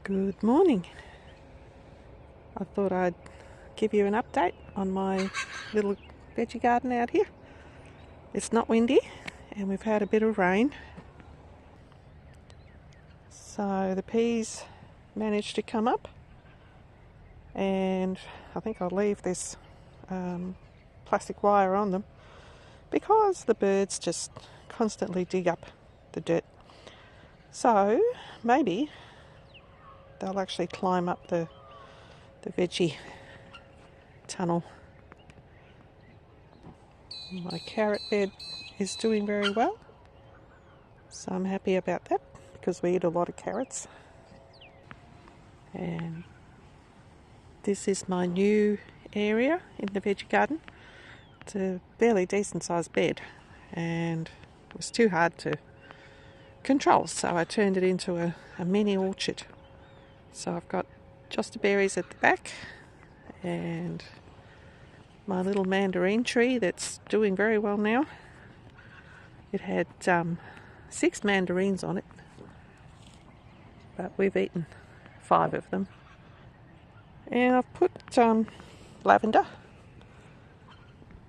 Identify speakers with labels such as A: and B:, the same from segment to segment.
A: Good morning. I thought I'd give you an update on my little veggie garden out here. It's not windy and we've had a bit of rain. So the peas managed to come up, and I think I'll leave this plastic wire on them because the birds just constantly dig up the dirt. So maybe they'll actually climb up the veggie tunnel. My carrot bed is doing very well, so I'm happy about that because we eat a lot of carrots. And this is my new area in the veggie garden. It's a fairly decent sized bed and it was too hard to control, so I turned it into a mini orchard. So I've got berries at the back and my little mandarin tree that's doing very well now. It had 6 mandarins on it, but we've eaten 5 of them. And I've put lavender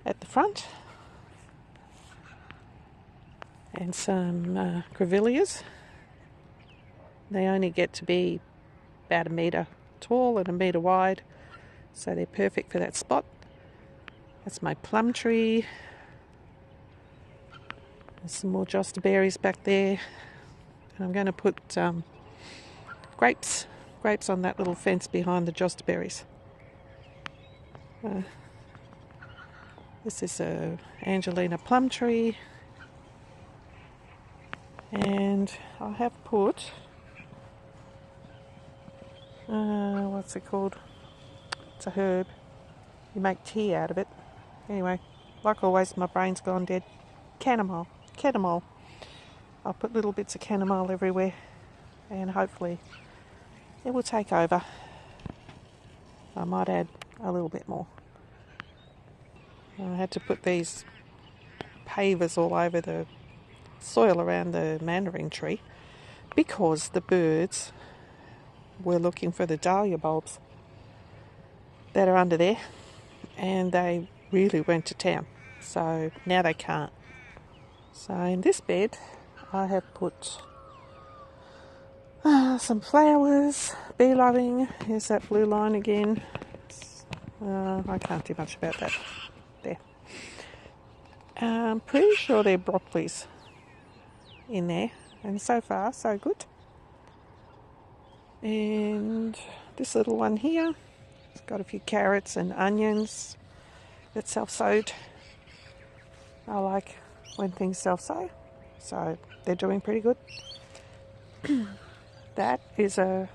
A: at the front and some grevilleas. They only get to be about 1 metre tall and 1 metre wide, so they're perfect for that spot. That's my plum tree. There's some more berries back there. And I'm going to put grapes on that little fence behind the berries. This is a Angelina plum tree. And I have put, what's it called? It's a herb. You make tea out of it. Anyway, like always, my brain's gone dead. Chamomile. I'll put little bits of chamomile everywhere and hopefully it will take over. I might add a little bit more. I had to put these pavers all over the soil around the mandarin tree because the birds were looking for the dahlia bulbs that are under there, and they really went to town, so now they can't. So in this bed I have put some flowers, bee loving. Here's that blue line again. I can't do much about that there. I'm pretty sure they're broccolis in there, and so far so good. And this little one here, it's got a few carrots and onions that's self-sowed. I like when things self-sow, so they're doing pretty good. That is a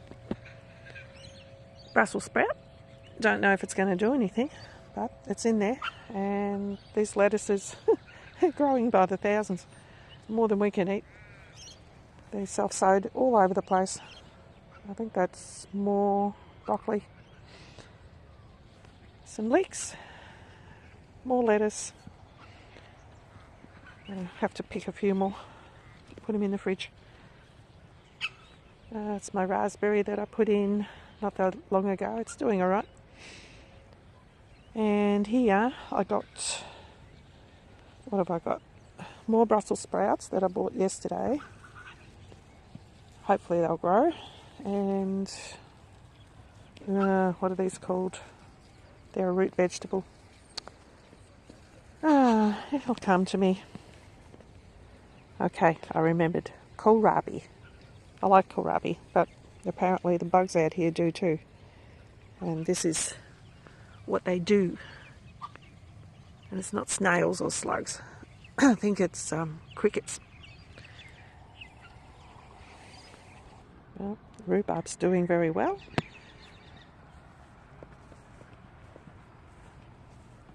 A: Brussels sprout. Don't know if it's going to do anything, but it's in there. And these lettuces are growing by the thousands, more than we can eat. They're self-sowed all over the place. I think that's more broccoli. Some leeks, more lettuce. I'll have to pick a few more, put them in the fridge. It's my raspberry that I put in not that long ago. It's doing all right. And here I got, what have I got? More Brussels sprouts that I bought yesterday. Hopefully they'll grow. And what are these called? They're a root vegetable. It'll come to me. Okay, I remembered. Kohlrabi. I like kohlrabi, but apparently the bugs out here do too. And this is what they do. And it's not snails or slugs. I think it's crickets. Well, rhubarb's doing very well.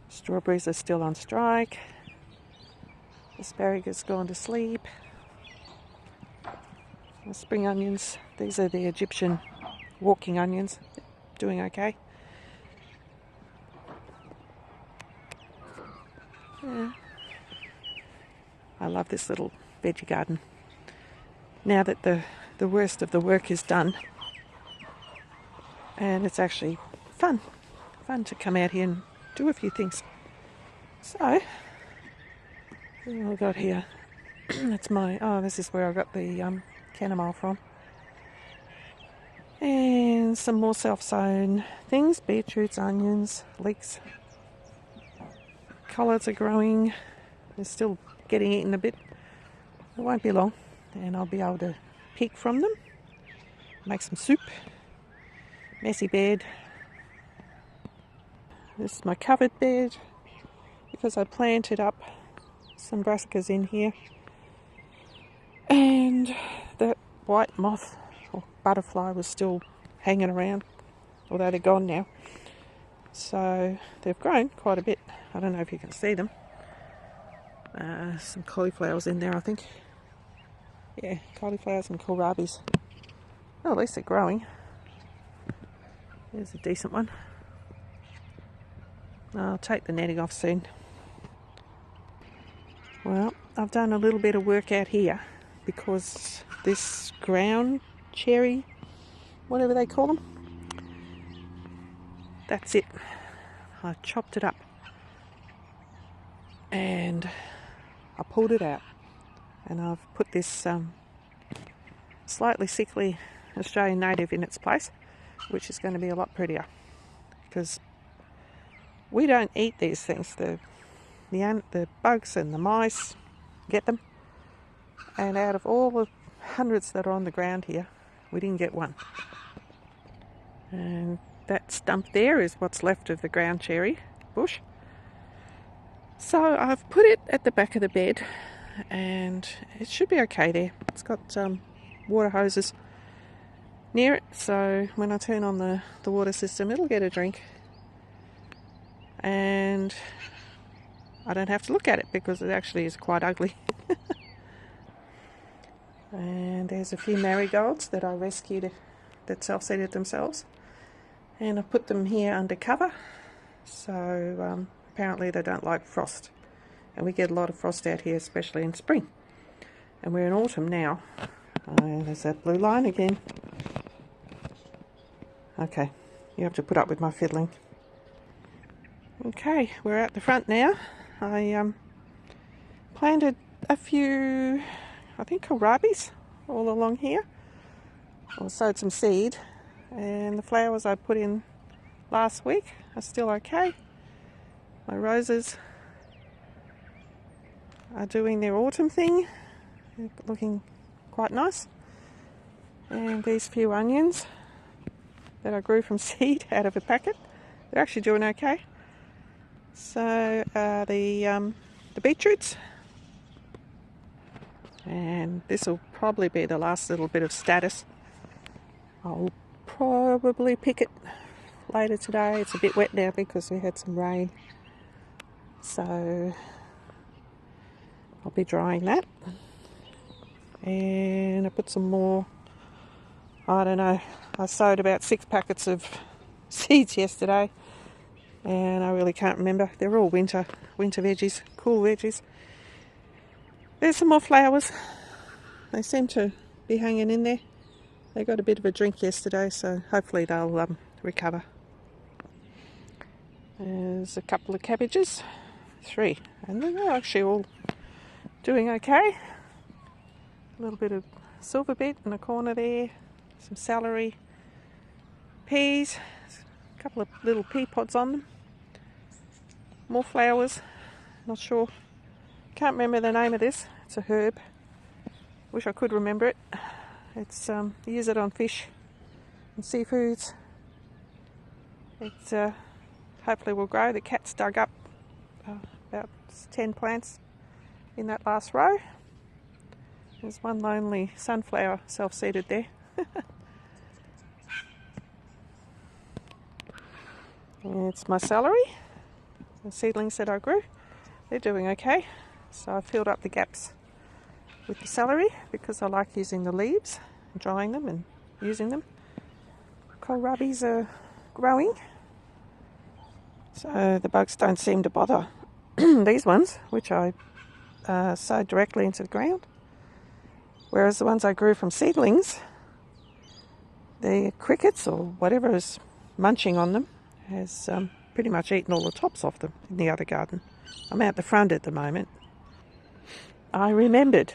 A: Strawberries are still on strike. Asparagus gone to sleep. The spring onions, these are the Egyptian walking onions, doing okay. Yeah. I love this little veggie garden. Now that the worst of the work is done, and it's actually fun to come out here and do a few things. So, what have I got here? That's this is where I got the chamomile from. And some more self-sown things, beetroots, onions, leeks. Collards are growing. They're still getting eaten a bit. It won't be long and I'll be able to pick from them. Make some soup. Messy bed. This is my covered bed because I planted up some brassicas in here. And that white moth or butterfly was still hanging around, although they're gone now. So they've grown quite a bit. I don't know if you can see them. Some cauliflowers in there, I think. Yeah, cauliflowers and kohlrabis. Well, at least they're growing. There's a decent one. I'll take the netting off soon. Well, I've done a little bit of work out here because this ground cherry, whatever they call them, that's it. I chopped it up and I pulled it out, and I've put this slightly sickly Australian native in its place, which is going to be a lot prettier because we don't eat these things. The bugs and the mice get them, and out of all the hundreds that are on the ground here, we didn't get one. And that stump there is what's left of the ground cherry bush. So I've put it at the back of the bed and it should be okay there. It's got water hoses near it, so when I turn on the water system it'll get a drink and I don't have to look at it because it actually is quite ugly. And there's a few marigolds that I rescued that self-seeded themselves, and I put them here under cover. So apparently they don't like frost, and we get a lot of frost out here, especially in spring. And we're in autumn now. There's that blue line again. Okay, you have to put up with my fiddling. Okay, we're at the front now. I planted a few, I think, kohlrabis all along here. I sowed some seed, and the flowers I put in last week are still okay. My roses are doing their autumn thing. They're looking quite nice. And these few onions that I grew from seed out of a packet, they're actually doing okay. So the beetroots, and this will probably be the last little bit of status. I'll probably pick it later today. It's a bit wet now because we had some rain, so I'll be drying that. And I put some more, I don't know, I sowed about 6 packets of seeds yesterday, and I really can't remember. They're all winter veggies, cool veggies. There's some more flowers. They seem to be hanging in there. They got a bit of a drink yesterday, so hopefully they'll recover. There's a couple of cabbages, 3, and they're actually all doing okay. A little bit of silver bit in the corner there, some celery, peas, a couple of little pea pods on them, more flowers, not sure, can't remember the name of this. It's a herb, wish I could remember it. It's you use it on fish and seafoods. It hopefully will grow. The cat's dug up about 10 plants in that last row. There's one lonely sunflower self-seeded there. It's my celery, the seedlings that I grew. They're doing okay. So I filled up the gaps with the celery because I like using the leaves, drying them and using them. Kohlrabis are growing, so the bugs don't seem to bother these ones, which I sowed directly into the ground. Whereas the ones I grew from seedlings, the crickets or whatever is munching on them, has pretty much eaten all the tops off them in the other garden. I'm out the front at the moment. I remembered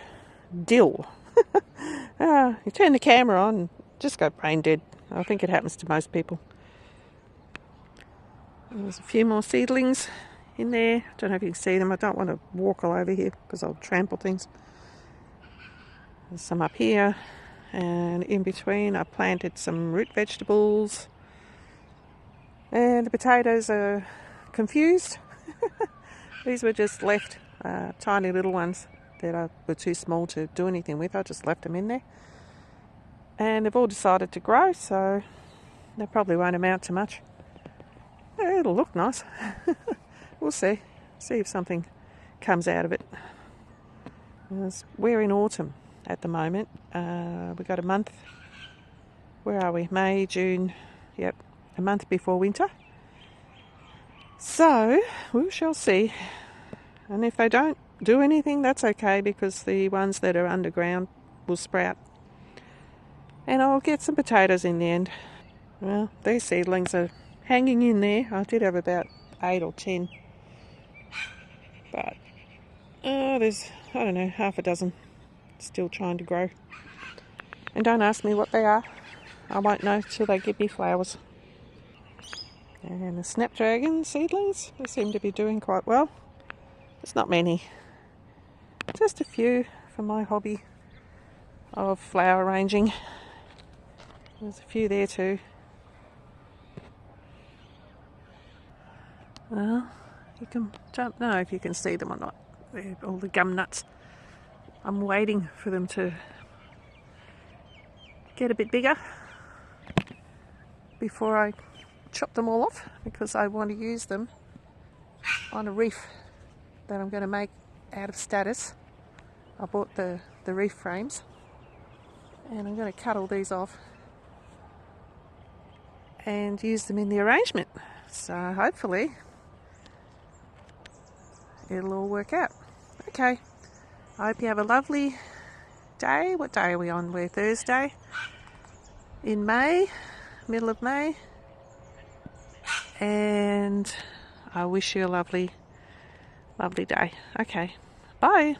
A: dill. You turn the camera on and just go brain dead. I think it happens to most people. There's a few more seedlings in there. I don't know if you can see them. I don't want to walk all over here because I'll trample things. There's some up here, and in between I planted some root vegetables, and the potatoes are confused. These were just left, tiny little ones that were too small to do anything with. I just left them in there, and they've all decided to grow, so they probably won't amount to much. It'll look nice. We'll see if something comes out of it. We're in autumn at the moment. We've got a month. Where are we? May, June. Yep, a month before winter. So we shall see. And if they don't do anything, that's okay, because the ones that are underground will sprout. And I'll get some potatoes in the end. Well, these seedlings are hanging in there. I did have about 8 or 10. But there's, I don't know, half a dozen still trying to grow. And don't ask me what they are. I won't know till they give me flowers. And the snapdragon seedlings, they seem to be doing quite well. There's not many. Just a few for my hobby of flower arranging. There's a few there too. Well, don't know if you can see them or not. They're all the gum nuts. I'm waiting for them to get a bit bigger before I chop them all off, because I want to use them on a reef that I'm going to make out of status. I bought the reef frames, and I'm going to cut all these off and use them in the arrangement. So hopefully it'll all work out. Okay, I hope you have a lovely day. What day are we on? We're Thursday in May, middle of May, and I wish you a lovely day. Okay, bye.